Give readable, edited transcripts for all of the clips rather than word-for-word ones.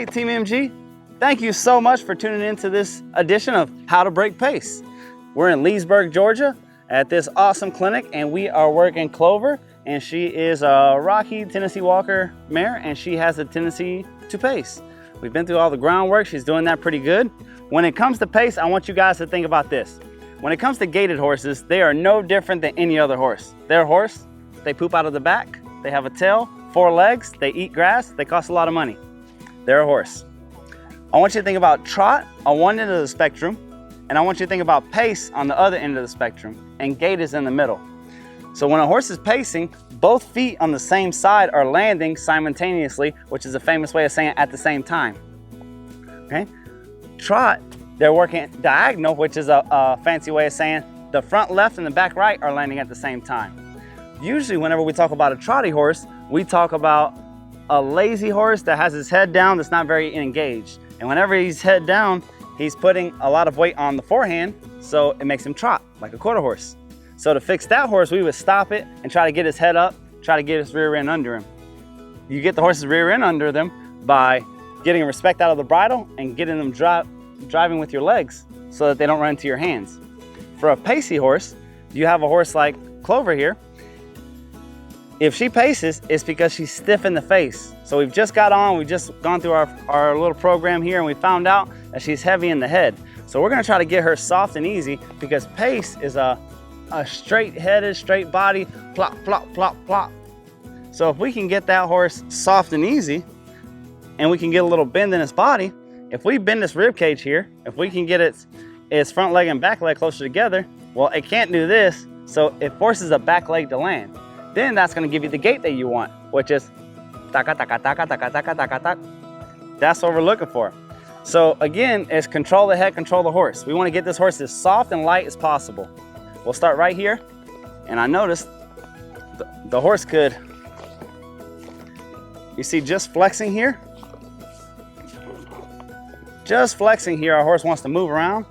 Hey Team MG, thank you so much for tuning into this edition of How to Break Pace. We're in Leesburg, Georgia at this awesome clinic, and we are working Clover, and she is a Rocky Tennessee Walker mare, and she has a tendency to pace. We've been through all the groundwork. She's doing that pretty good. When it comes to pace, I want you guys to think about this. When it comes to gaited horses, they are no different than any other horse. They're a horse, they poop out of the back, they have a tail, 4 legs, they eat grass, they cost a lot of money. They're a horse. I want you to think about trot on one end of the spectrum, and I want you to think about pace on the other end of the spectrum, and gait is in the middle. So when a horse is pacing, both feet on the same side are landing simultaneously, which is a famous way of saying at the same time. Okay? Trot, they're working diagonal, which is a fancy way of saying the front left and the back right are landing at the same time. Usually whenever we talk about a trotty horse, we talk about a lazy horse that has his head down, that's not very engaged. And whenever he's head down, he's putting a lot of weight on the forehand, so it makes him trot like a quarter horse. So to fix that horse, we would stop it and try to get his head up, try to get his rear end under him. You get the horse's rear end under them by getting respect out of the bridle and getting them driving with your legs so that they don't run into your hands. For a pacey horse, you have a horse like Clover here. If she paces, it's because she's stiff in the face. So we've just gone through our little program here, and we found out that she's heavy in the head. So we're gonna try to get her soft and easy, because pace is a straight-headed, straight body, plop, plop, plop, plop. So if we can get that horse soft and easy, and we can get a little bend in its body, if we bend this rib cage here, if we can get its front leg and back leg closer together, well, it can't do this, so it forces a back leg to land. Then that's gonna give you the gait that you want, which is taka, taka, taka, taka, taka, taka, taka. That's what we're looking for. So again, it's control the head, control the horse. We wanna get this horse as soft and light as possible. We'll start right here, and I noticed the horse could, you see just flexing here? Just flexing here, our horse wants to move around.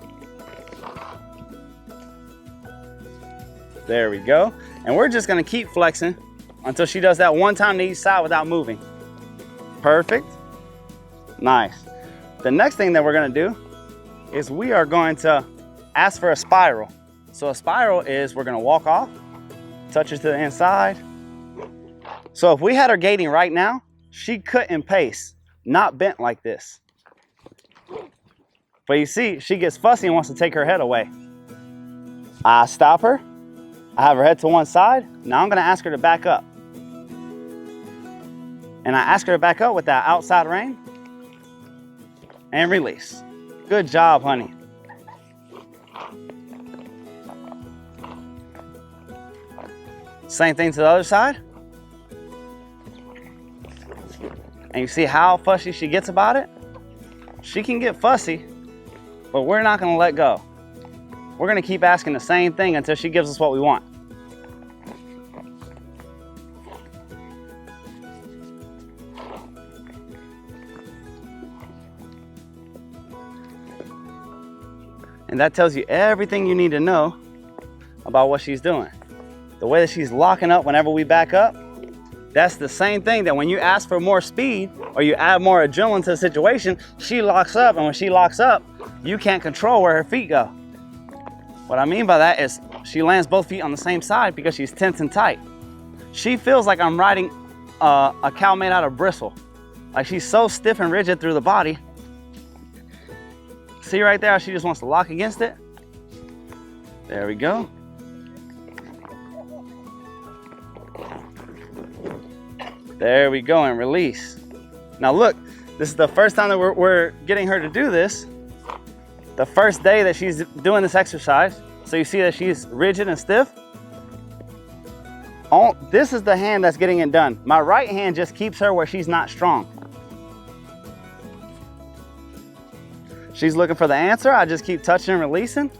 There we go. And we're just gonna keep flexing until she does that one time to each side without moving. Perfect, nice. The next thing that we're gonna do is we are going to ask for a spiral. So a spiral is we're gonna walk off, touch her to the inside. So if we had her gaiting right now, she couldn't pace, not bent like this. But you see, she gets fussy and wants to take her head away. I stop her, I have her head to one side. Now I'm gonna ask her to back up. And I ask her to back up with that outside rein and release. Good job, honey. Same thing to the other side. And you see how fussy she gets about it? She can get fussy, but we're not gonna let go. We're gonna keep asking the same thing until she gives us what we want. And that tells you everything you need to know about what she's doing. The way that she's locking up whenever we back up, that's the same thing that when you ask for more speed or you add more adrenaline to the situation, she locks up, and when she locks up, you can't control where her feet go. What I mean by that is she lands both feet on the same side because she's tense and tight. She feels like I'm riding a cow made out of bristle. Like she's so stiff and rigid through the body. See right there how she just wants to lock against it? There we go. There we go, and release. Now look, this is the first time that we're getting her to do this. The first day that she's doing this exercise. So you see that she's rigid and stiff. This is the hand that's getting it done. My right hand just keeps her where she's not strong. She's looking for the answer. I just keep touching and releasing.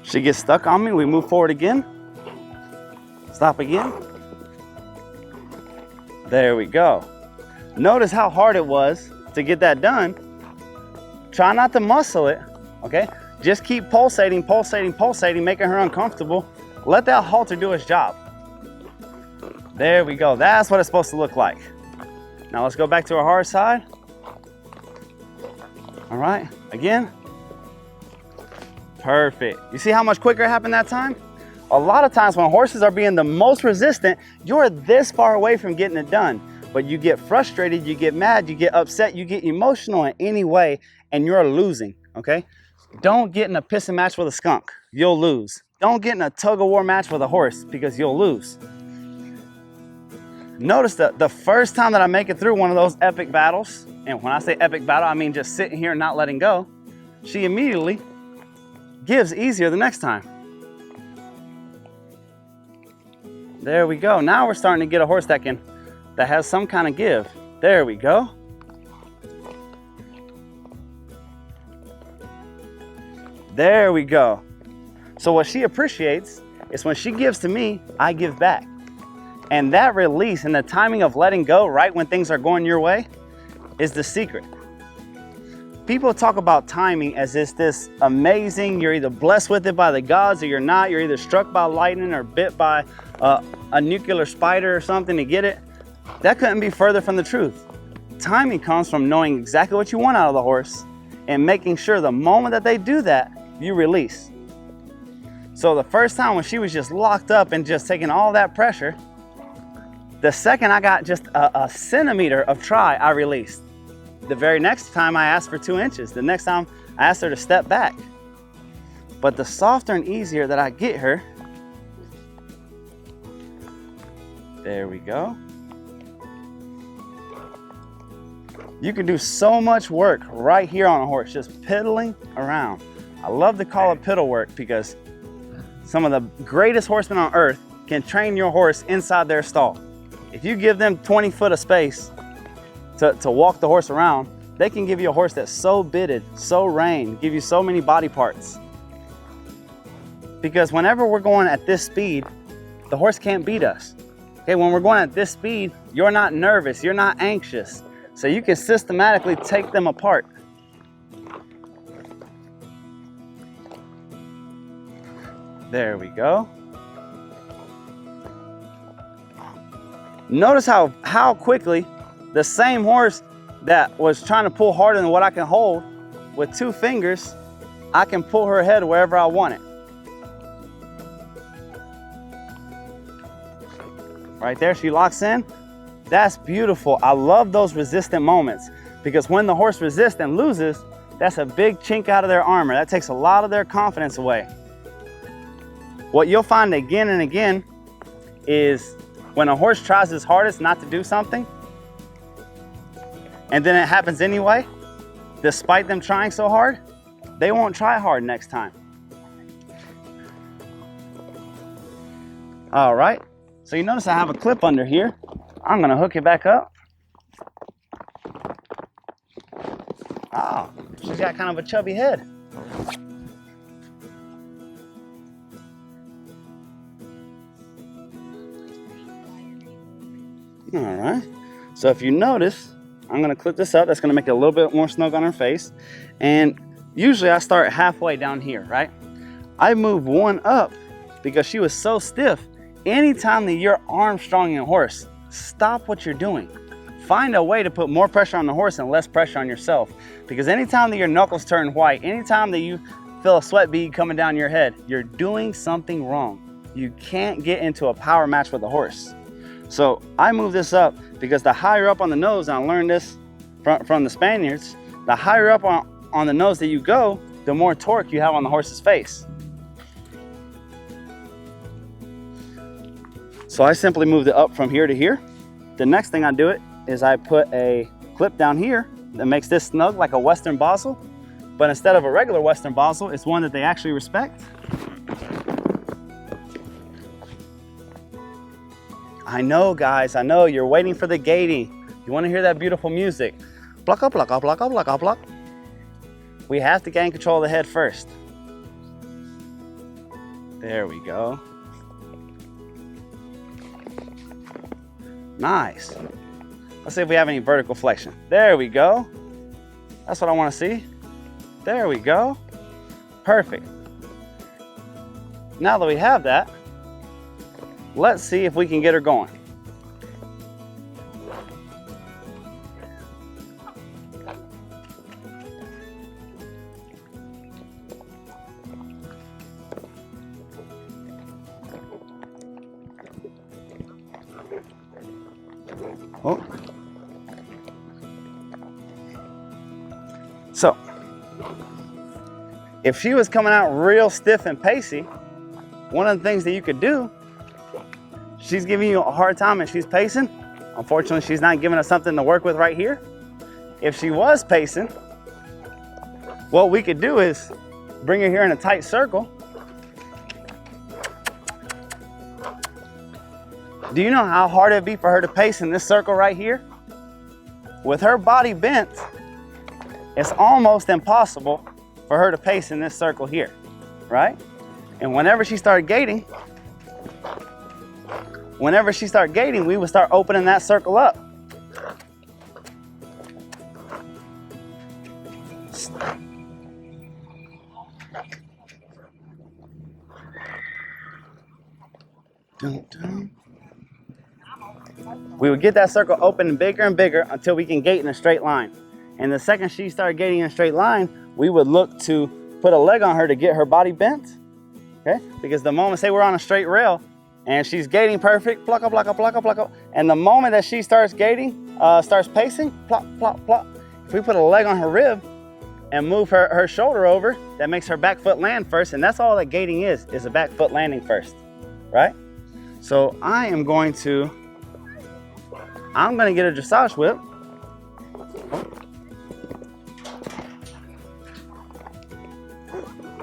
She gets stuck on me, we move forward again. Stop again. There we go. Notice how hard it was to get that done. Try not to muscle it, okay? Just keep pulsating, pulsating, pulsating, making her uncomfortable. Let that halter do its job. There we go. That's what it's supposed to look like. Now let's go back to our hard side. All right, again. Perfect. You see how much quicker it happened that time? A lot of times when horses are being the most resistant, you're this far away from getting it done. But you get frustrated, you get mad, you get upset, you get emotional in any way, and you're losing, okay? Don't get in a pissing match with a skunk. You'll lose. Don't get in a tug-of-war match with a horse because you'll lose. Notice that the first time that I make it through one of those epic battles, and when I say epic battle, I mean just sitting here and not letting go, she immediately gives easier the next time. There we go. Now we're starting to get a horse that has some kind of give. There we go. There we go. So what she appreciates is when she gives to me, I give back. And that release and the timing of letting go right when things are going your way is the secret. People talk about timing as it's this amazing, you're either blessed with it by the gods or you're not. You're either struck by lightning or bit by a nuclear spider or something to get it. That couldn't be further from the truth. Timing comes from knowing exactly what you want out of the horse and making sure the moment that they do that, you release. So the first time when she was just locked up and just taking all that pressure, the second I got just a centimeter of try, I released. The very next time I asked for 2 inches. The next time I asked her to step back. But the softer and easier that I get her, there we go. You can do so much work right here on a horse, just piddling around. I love to call it piddle work because some of the greatest horsemen on earth can train your horse inside their stall. If you give them 20 foot of space to walk the horse around, they can give you a horse that's so bitted, so reined, give you so many body parts. Because whenever we're going at this speed, the horse can't beat us. Okay, when we're going at this speed, you're not nervous, you're not anxious. So you can systematically take them apart. There we go. Notice how quickly the same horse that was trying to pull harder than what I can hold, with 2 fingers, I can pull her head wherever I want it. Right there, she locks in. That's beautiful. I love those resistant moments because when the horse resists and loses, that's a big chink out of their armor. That takes a lot of their confidence away. What you'll find again and again is when a horse tries his hardest not to do something, and then it happens anyway, despite them trying so hard, they won't try hard next time. All right, so you notice I have a clip under here. I'm gonna hook it back up. Oh, she's got kind of a chubby head. All right, so if you notice, I'm gonna clip this up. That's gonna make it a little bit more snug on her face. And usually I start halfway down here, right? I move one up because she was so stiff. Anytime that you're arm-stronging a horse, stop what you're doing. Find a way to put more pressure on the horse and less pressure on yourself. Because anytime that your knuckles turn white, anytime that you feel a sweat bead coming down your head, you're doing something wrong. You can't get into a power match with a horse. So I move this up because the higher up on the nose, and I learned this from the Spaniards, the higher up on the nose that you go, the more torque you have on the horse's face. So I simply moved it up from here to here. The next thing I do it is I put a clip down here that makes this snug like a Western Basel, but instead of a regular Western Basel, it's one that they actually respect. I know, guys, I know you're waiting for the gaiting. You want to hear that beautiful music. Pluck up, pluck up, pluck up, pluck up, pluck. We have to gain control of the head first. There we go. Nice. Let's see if we have any vertical flexion. There we go. That's what I want to see. There we go. Perfect. Now that we have that, let's see if we can get her going. Oh. So, if she was coming out real stiff and pacey, one of the things that you could do, she's giving you a hard time and she's pacing. Unfortunately, she's not giving us something to work with right here. If she was pacing, what we could do is bring her here in a tight circle. Do you know how hard it'd be for her to pace in this circle right here? With her body bent, it's almost impossible for her to pace in this circle here, right? And whenever she started gaiting, we would start opening that circle up. We would get that circle open bigger and bigger until we can gait in a straight line. And the second she started gaiting in a straight line, we would look to put a leg on her to get her body bent. Okay? Because the moment, say we're on a straight rail and she's gaiting perfect, pluck up, pluck up, pluck up, pluck up. And the moment that she starts gaiting, starts pacing, plop, plop, plop. If we put a leg on her rib and move her shoulder over, that makes her back foot land first. And that's all that gaiting is a back foot landing first, right? So I'm going to get a dressage whip.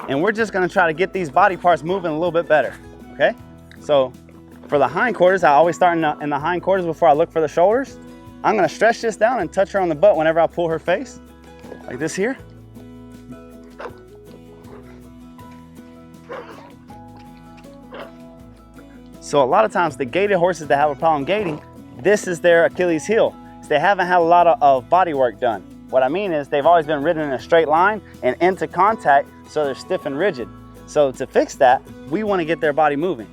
And we're just gonna try to get these body parts moving a little bit better, okay? So for the hindquarters, I always start in the hindquarters before I look for the shoulders. I'm gonna stretch this down and touch her on the butt whenever I pull her face, like this here. So a lot of times the gaited horses that have a problem gaiting, this is their Achilles heel. They haven't had a lot of body work done. What I mean is they've always been ridden in a straight line and into contact, so they're stiff and rigid. So to fix that, we want to get their body moving.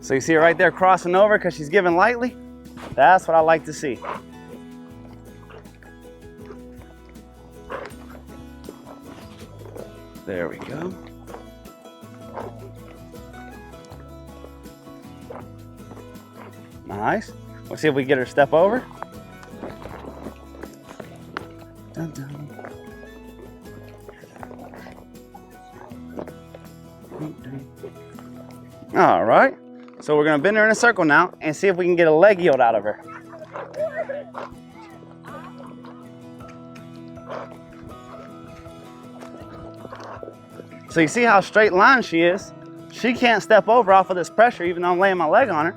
So you see her right there crossing over because she's giving lightly? That's what I like to see. There we go. Nice. We'll see if we can get her to step over. Dun, dun. All right. So we're going to bend her in a circle now and see if we can get a leg yield out of her. So you see how straight line she is? She can't step over off of this pressure even though I'm laying my leg on her.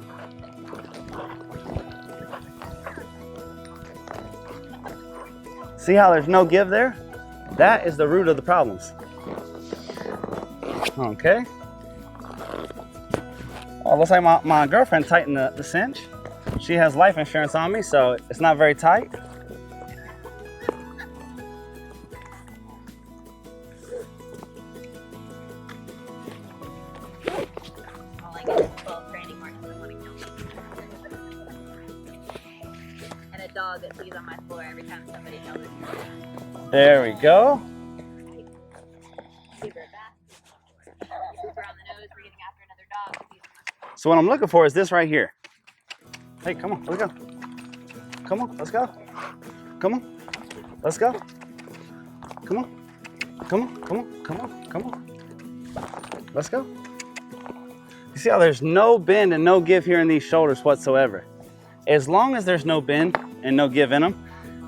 See how there's no give there? That is the root of the problems. Okay. Oh, looks like my girlfriend tightened the cinch. She has life insurance on me, so it's not very tight. And a dog that pees on my floor every time somebody tells it. There we go. Super fast. Super on the nose. We're getting after another dog that pees on my floor. So what I'm looking for is this right here. Hey, come on, let's go. Come on, let's go. Come on, let's go. Come on, come on, come on, come on, come on. Let's go. You see how there's no bend and no give here in these shoulders whatsoever. As long as there's no bend and no give in them,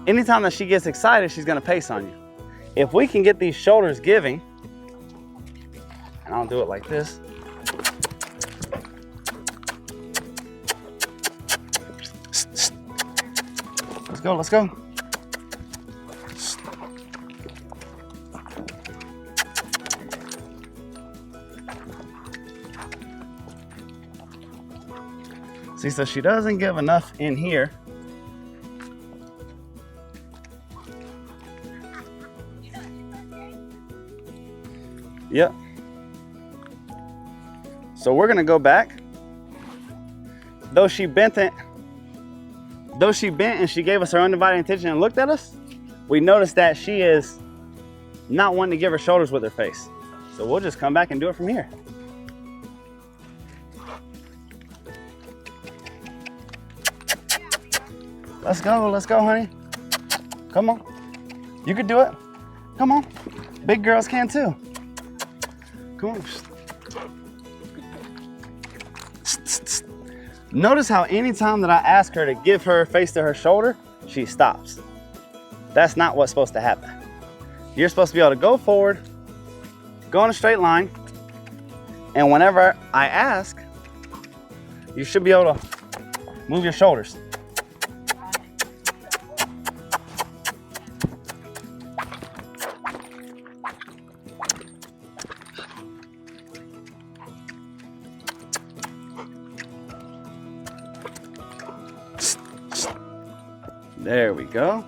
anytime that she gets excited, she's gonna pace on you. If we can get these shoulders giving, and I'll do it like this. Let's go, let's go. See, so she doesn't give enough in here. Yep. So we're gonna go back. Though she bent and she gave us her undivided attention and looked at us, we noticed that she is not wanting to give her shoulders with her face. So we'll just come back and do it from here. Let's go, honey. Come on. You could do it. Come on. Big girls can too. Come on. Notice how anytime that I ask her to give her face to her shoulder, she stops. That's not what's supposed to happen. You're supposed to be able to go forward, go in a straight line, and whenever I ask, you should be able to move your shoulders. There we go.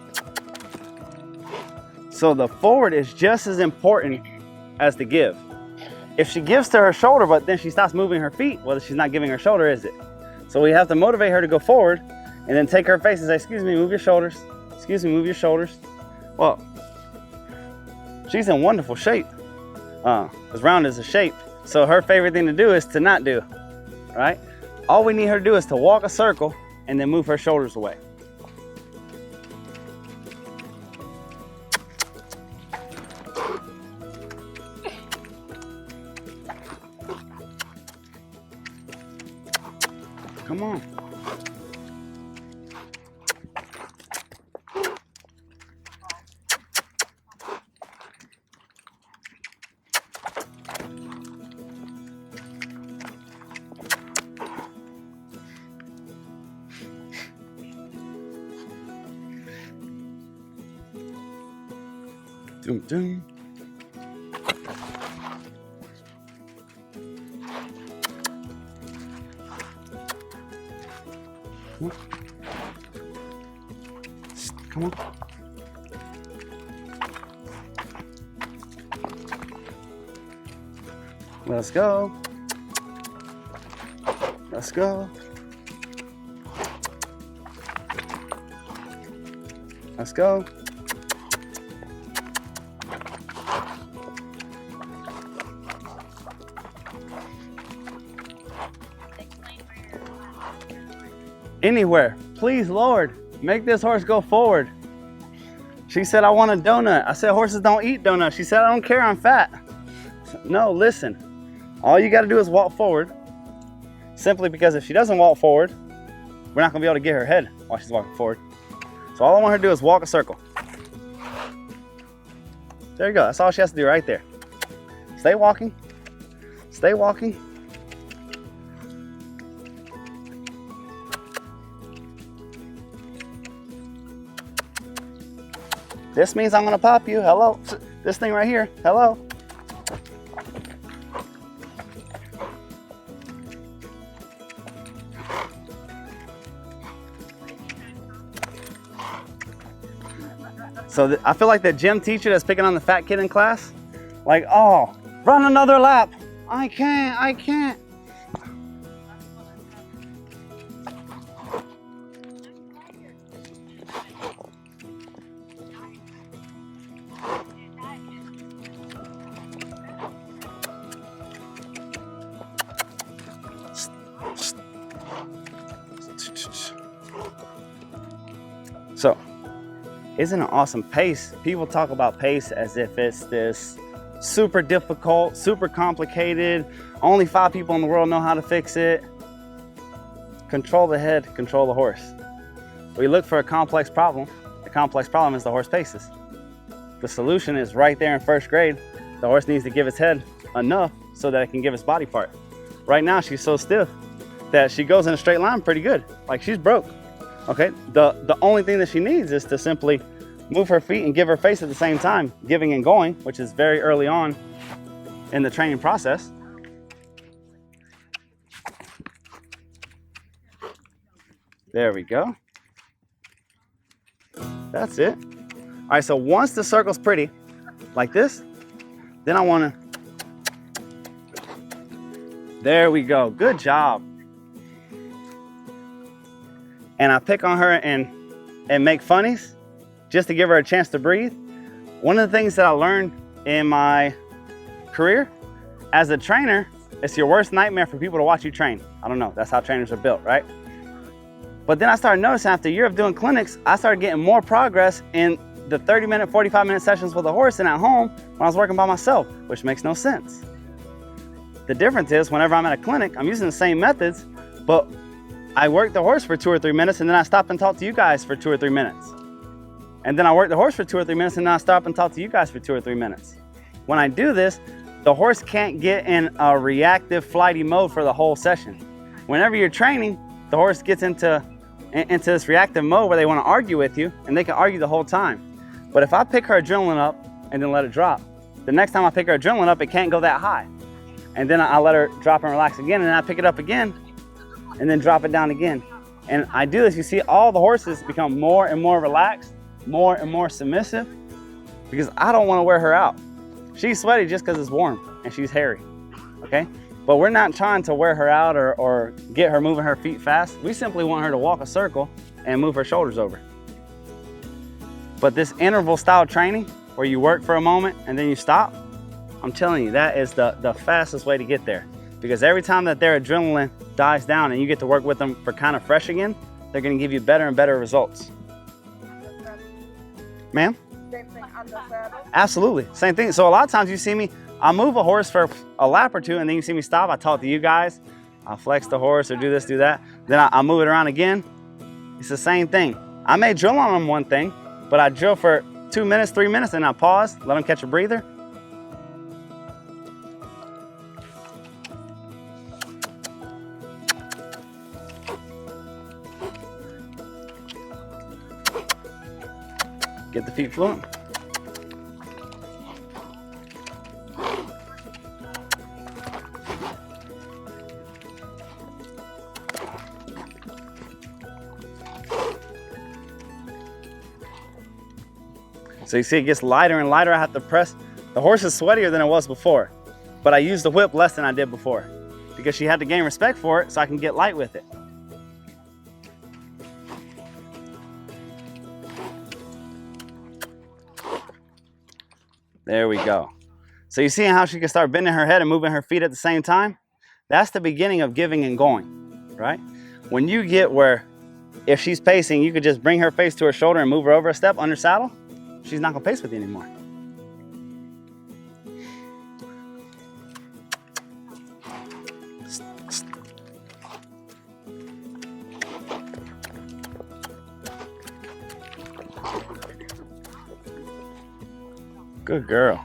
So the forward is just as important as the give. If she gives to her shoulder, but then she stops moving her feet, well, she's not giving her shoulder, is it? So we have to motivate her to go forward and then take her face and say, excuse me, move your shoulders. Excuse me, move your shoulders. Well, she's in wonderful shape. As round as a shape. So her favorite thing to do is to not do, right? All we need her to do is to walk a circle and then move her shoulders away. Come on. Dum dum. Come on. Let's go. Let's go. Let's go. Anywhere. Please, Lord, make this horse go forward. She said, I want a donut. I said, horses don't eat donuts. She said, I don't care, I'm fat. No, listen. All you got to do is walk forward. Simply because if she doesn't walk forward, we're not going to be able to get her head while she's walking forward. So all I want her to do is walk a circle. There you go. That's all she has to do right there. Stay walking. Stay walking. This means I'm gonna pop you. Hello. This thing right here. Hello. So I feel like the gym teacher that's picking on the fat kid in class. Like, oh, run another lap. I can't. So, isn't it awesome? Pace, people talk about pace as if it's this super difficult, super complicated, only 5 people in the world know how to fix it. Control the head, control the horse. We look for a complex problem. The complex problem is the horse paces. The solution is right there in first grade. The horse needs to give its head enough so that it can give its body part. Right now, she's so stiff that she goes in a straight line pretty good. Like she's broke. Okay, the only thing that she needs is to simply move her feet and give her face at the same time, giving and going, which is very early on in the training process. There we go. That's it. All right, so once the circle's pretty, like this, then I wanna, there we go, good job. And I pick on her and make funnies just to give her a chance to breathe. One of the things that I learned in my career as a trainer, it's your worst nightmare for people to watch you train. I don't know, that's how trainers are built, right? But then I started noticing after a year of doing clinics, I started getting more progress in the 30-minute, 45-minute sessions with a horse than at home when I was working by myself, which makes no sense. The difference is whenever I'm at a clinic, I'm using the same methods, but I work the horse for 2 or 3 minutes and then I stop and talk to you guys for 2 or 3 minutes. And then I work the horse for 2 or 3 minutes and then I stop and talk to you guys for 2 or 3 minutes. When I do this, the horse can't get in a reactive, flighty mode for the whole session. Whenever you're training, the horse gets into this reactive mode where they want to argue with you, and they can argue the whole time. But if I pick her adrenaline up and then let it drop, the next time I pick her adrenaline up, it can't go that high. And then I let her drop and relax again, and then I pick it up again, and then drop it down again. And I do this, you see all the horses become more and more relaxed, more and more submissive, because I don't want to wear her out. She's sweaty just because it's warm, and she's hairy, okay? But we're not trying to wear her out or get her moving her feet fast. We simply want her to walk a circle and move her shoulders over. But this interval style training, where you work for a moment and then you stop, I'm telling you, that is the fastest way to get there. Because every time that their adrenaline dies down and you get to work with them for kind of fresh again, they're gonna give you better and better results. Ma'am? Same thing on the saddle? Absolutely, same thing. So a lot of times you see me, I'll move a horse for a lap or two and then you see me stop, I talk to you guys, I'll flex the horse or do this, do that. Then I'll move it around again. It's the same thing. I may drill on them one thing, but I drill for 2 minutes, 3 minutes, and I pause, let them catch a breather. Get the feet fluent. So you see it gets lighter and lighter. I have to press. The horse is sweatier than it was before, but I used the whip less than I did before because she had to gain respect for it so I can get light with it. There we go. So you see how she can start bending her head and moving her feet at the same time? That's the beginning of giving and going, right? When you get where if she's pacing, you could just bring her face to her shoulder and move her over a step under saddle, she's not gonna pace with you anymore. Good girl.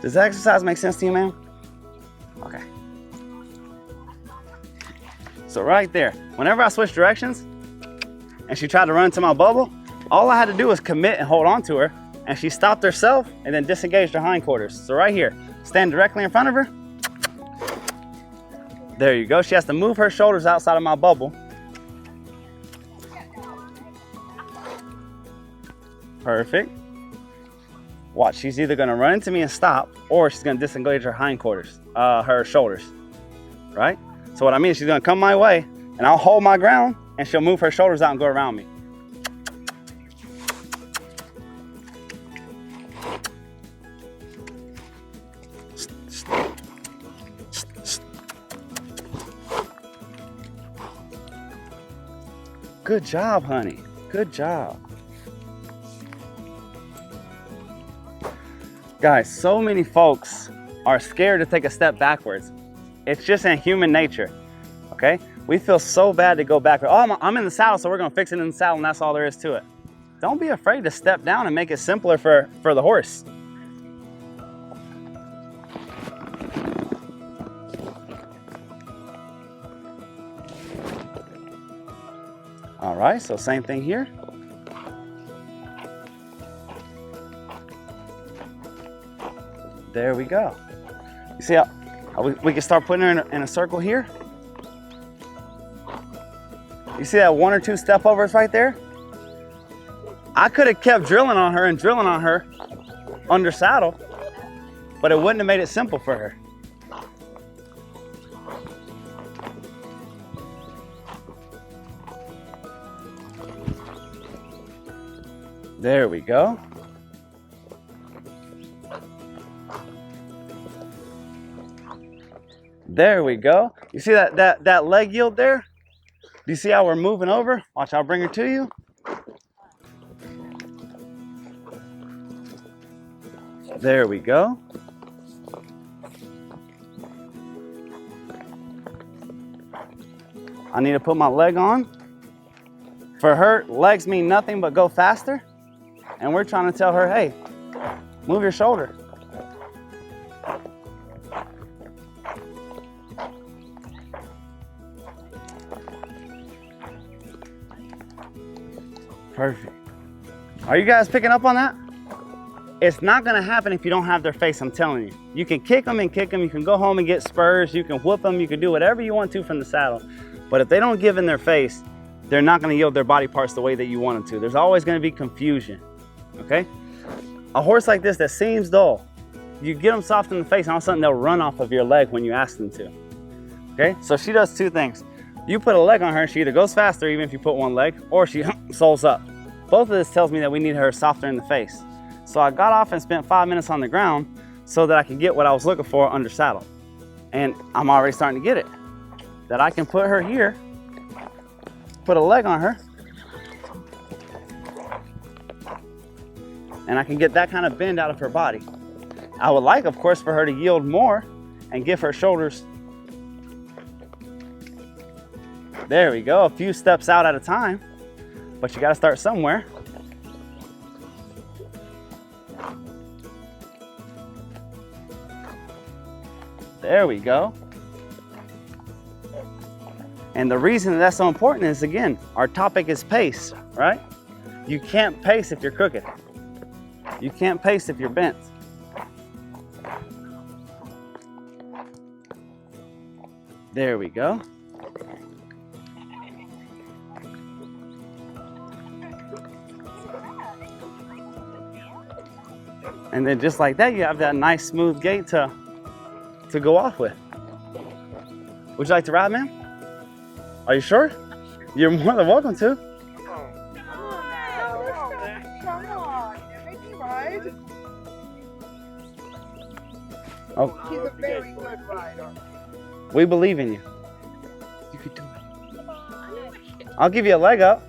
Does that exercise make sense to you, ma'am? Okay. So right there, whenever I switch directions and she tried to run into my bubble, all I had to do was commit and hold on to her, and she stopped herself and then disengaged her hindquarters. So right here, stand directly in front of her. There you go. She has to move her shoulders outside of my bubble. Perfect. Watch, she's either gonna run into me and stop, or she's gonna disengage her hindquarters, her shoulders, right? So what I mean is she's gonna come my way, and I'll hold my ground, and she'll move her shoulders out and go around me. Good job, honey. Good job. Guys, so many folks are scared to take a step backwards. It's just in human nature, okay? We feel so bad to go backward. Oh, I'm in the saddle, so we're gonna fix it in the saddle, and that's all there is to it. Don't be afraid to step down and make it simpler for the horse. All right, so same thing here. There we go. You see how we can start putting her in a circle here? You see that 1 or 2 step overs right there? I could have kept drilling on her and drilling on her under saddle, but it wouldn't have made it simple for her. There we go. There we go. You see that leg yield there? Do you see how we're moving over? Watch, I'll bring her to you. There we go. I need to put my leg on. For her, legs mean nothing but go faster. And we're trying to tell her, hey, move your shoulder. Perfect. Are you guys picking up on that? It's not gonna happen if you don't have their face, I'm telling you. You can kick them and kick them, you can go home and get spurs, you can whoop them, you can do whatever you want to from the saddle. But if they don't give in their face, they're not gonna yield their body parts the way that you want them to. There's always gonna be confusion, okay? A horse like this that seems dull, you get them soft in the face and all of a sudden they'll run off of your leg when you ask them to, okay? So she does 2 things. You put a leg on her, she either goes faster even if you put 1 leg, or she soles up. Both of this tells me that we need her softer in the face. So I got off and spent 5 minutes on the ground so that I could get what I was looking for under saddle. And I'm already starting to get it. That I can put her here, put a leg on her, and I can get that kind of bend out of her body. I would like, of course, for her to yield more and give her shoulders. There we go, a few steps out at a time, but you gotta start somewhere. There we go. And the reason that's so important is, again, our topic is pace, right? You can't pace if you're crooked. You can't pace if you're bent. There we go. And then just like that, you have that nice smooth gait to go off with. Would you like to ride, ma'am? Are you sure? You're more than welcome to. Come on, make me ride. Oh, She's a very good rider. we believe in you. You could do it. I'll give you a leg up.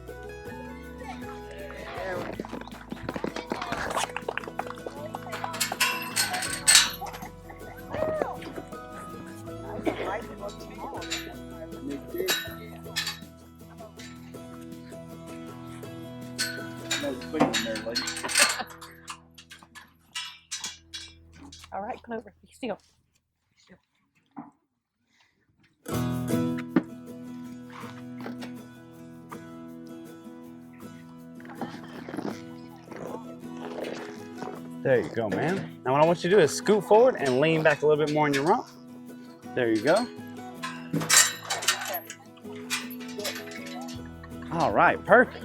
All right, Clover, be still. There you go, man. Now what I want you to do is scoot forward and lean back a little bit more on your rump. There you go. All right, perfect.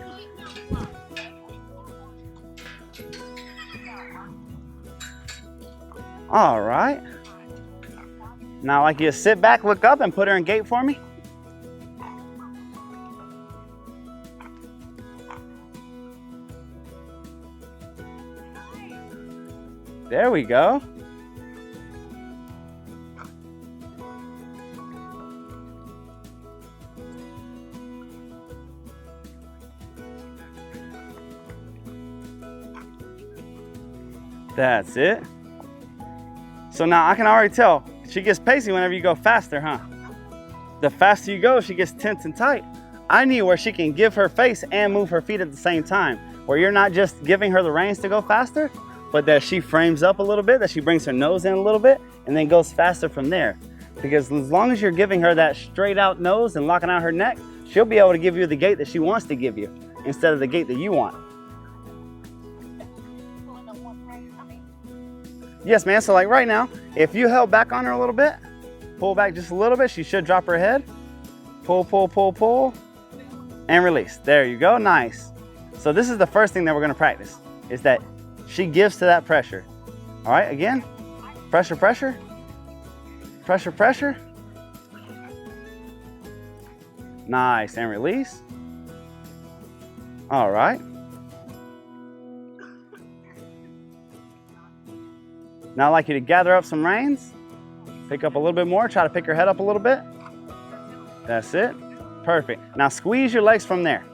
All right. Now, like you sit back, look up, and put her in gait for me. There we go. That's it. So now I can already tell she gets pacey whenever you go faster, huh? The faster you go, she gets tense and tight. I need where she can give her face and move her feet at the same time, where you're not just giving her the reins to go faster, but that she frames up a little bit, that she brings her nose in a little bit, and then goes faster from there. Because as long as you're giving her that straight out nose and locking out her neck, she'll be able to give you the gait that she wants to give you instead of the gait that you want. Yes, man. So like right now, if you held back on her a little bit, pull back just a little bit, she should drop her head. Pull, pull, pull, pull, and release. There you go. Nice. So this is the first thing that we're going to practice, is that she gives to that pressure. All right, again, pressure, pressure, pressure, pressure. Nice, and release. All right. Now I'd like you to gather up some reins, pick up a little bit more, try to pick her head up a little bit. That's it. Perfect. Now squeeze your legs from there.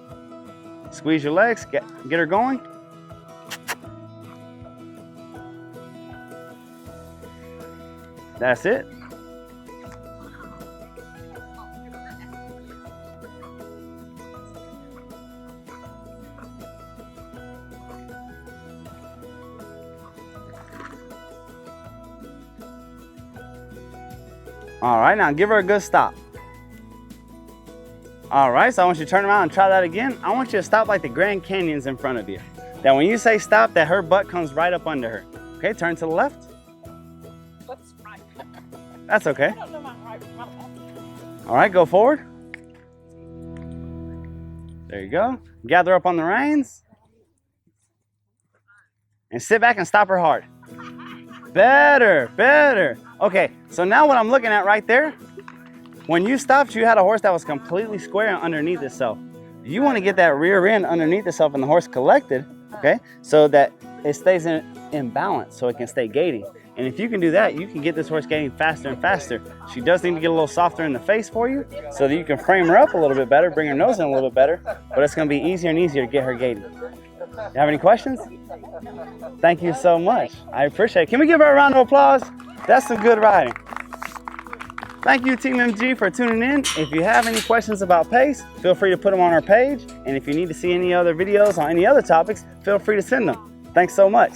Squeeze your legs, get her going. That's it. All right, now give her a good stop. All right, so I want you to turn around and try that again. I want you to stop like the Grand Canyon's in front of you. That when you say stop, that her butt comes right up under her. Okay, turn to the left. That's right. That's okay. I don't know my right from my left. All right, go forward. There you go. Gather up on the reins. And sit back and stop her hard. Better, better. Okay, so now what I'm looking at right there, when you stopped, you had a horse that was completely square and underneath itself. You want to get that rear end underneath itself and the horse collected, okay, so that it stays in balance, so it can stay gaiting. And if you can do that, you can get this horse gaiting faster and faster. She does need to get a little softer in the face for you so that you can frame her up a little bit better, bring her nose in a little bit better, but it's going to be easier and easier to get her gaiting. You have any questions? Thank you so much. I appreciate it. Can we give her a round of applause? That's some good riding. Thank you, Team MG, for tuning in. If you have any questions about pace, feel free to put them on our page. And if you need to see any other videos on any other topics, feel free to send them. Thanks so much.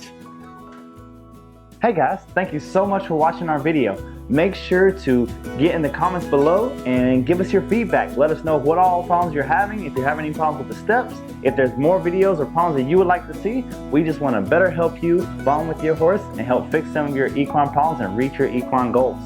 Hey guys, thank you so much for watching our video. Make sure to get in the comments below and give us your feedback. Let us know what all problems you're having, if you have any problems with the steps, if there's more videos or problems that you would like to see. We just want to better help you bond with your horse and help fix some of your equine problems and reach your equine goals.